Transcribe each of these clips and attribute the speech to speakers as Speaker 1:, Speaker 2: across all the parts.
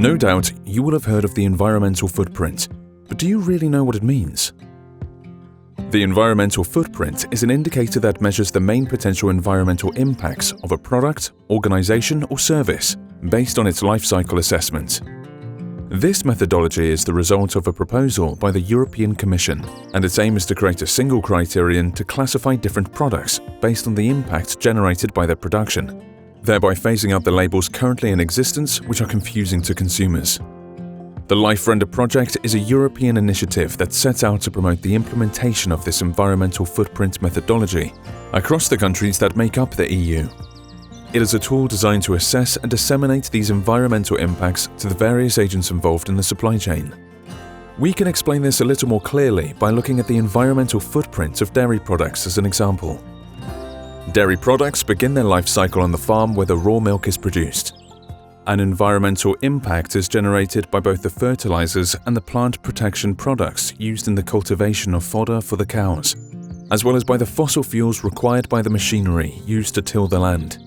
Speaker 1: No doubt you will have heard of the environmental footprint, but do you really know what it means? The environmental footprint is an indicator that measures the main potential environmental impacts of a product, organization, or service based on its life cycle assessment. This methodology is the result of a proposal by the European Commission, and its aim is to create a single criterion to classify different products based on the impact generated by their production, thereby phasing out the labels currently in existence which are confusing to consumers. The LifeRender project is a European initiative that sets out to promote the implementation of this environmental footprint methodology across the countries that make up the EU. It is a tool designed to assess and disseminate these environmental impacts to the various agents involved in the supply chain. We can explain this a little more clearly by looking at the environmental footprint of dairy products as an example. Dairy products begin their life cycle on the farm where the raw milk is produced. An environmental impact is generated by both the fertilizers and the plant protection products used in the cultivation of fodder for the cows, as well as by the fossil fuels required by the machinery used to till the land.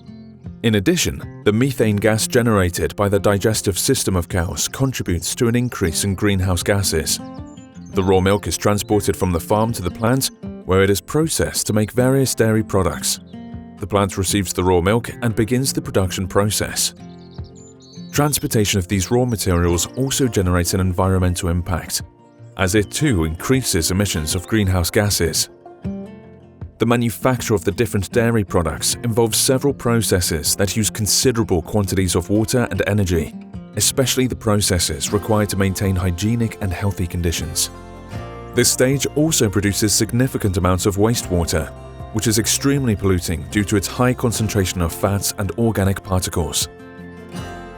Speaker 1: In addition, the methane gas generated by the digestive system of cows contributes to an increase in greenhouse gases. The raw milk is transported from the farm to the plant, where it is processed to make various dairy products. The plant receives the raw milk and begins the production process. Transportation of these raw materials also generates an environmental impact, as it too increases emissions of greenhouse gases. The manufacture of the different dairy products involves several processes that use considerable quantities of water and energy, especially the processes required to maintain hygienic and healthy conditions. This stage also produces significant amounts of wastewater, which is extremely polluting due to its high concentration of fats and organic particles.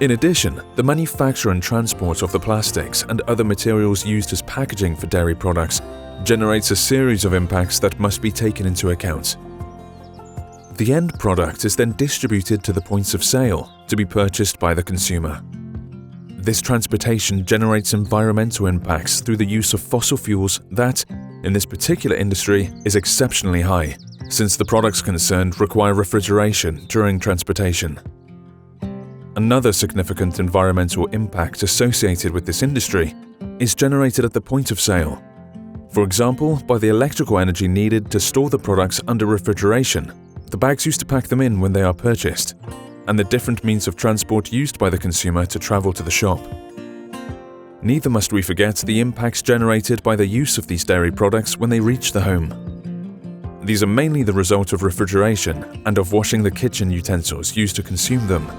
Speaker 1: In addition, the manufacture and transport of the plastics and other materials used as packaging for dairy products generates a series of impacts that must be taken into account. The end product is then distributed to the points of sale to be purchased by the consumer. This transportation generates environmental impacts through the use of fossil fuels that, in this particular industry, is exceptionally high, since the products concerned require refrigeration during transportation. Another significant environmental impact associated with this industry is generated at the point of sale. For example, by the electrical energy needed to store the products under refrigeration, the bags used to pack them in when they are purchased, and the different means of transport used by the consumer to travel to the shop. Neither must we forget the impacts generated by the use of these dairy products when they reach the home. These are mainly the result of refrigeration and of washing the kitchen utensils used to consume them.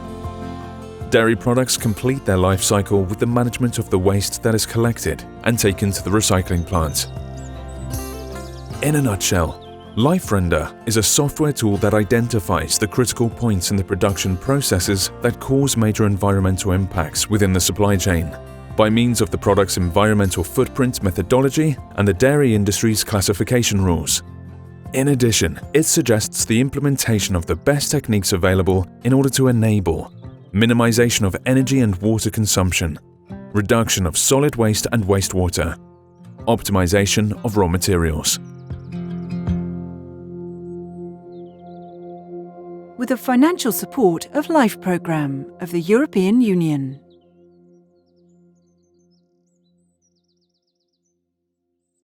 Speaker 1: Dairy products complete their life cycle with the management of the waste that is collected and taken to the recycling plant. In a nutshell, LifeRender is a software tool that identifies the critical points in the production processes that cause major environmental impacts within the supply chain, by means of the product's environmental footprint methodology and the dairy industry's classification rules. In addition, it suggests the implementation of the best techniques available in order to enable minimization of energy and water consumption, reduction of solid waste and wastewater, optimization of raw materials.
Speaker 2: With the financial support of LIFE programme of the European Union.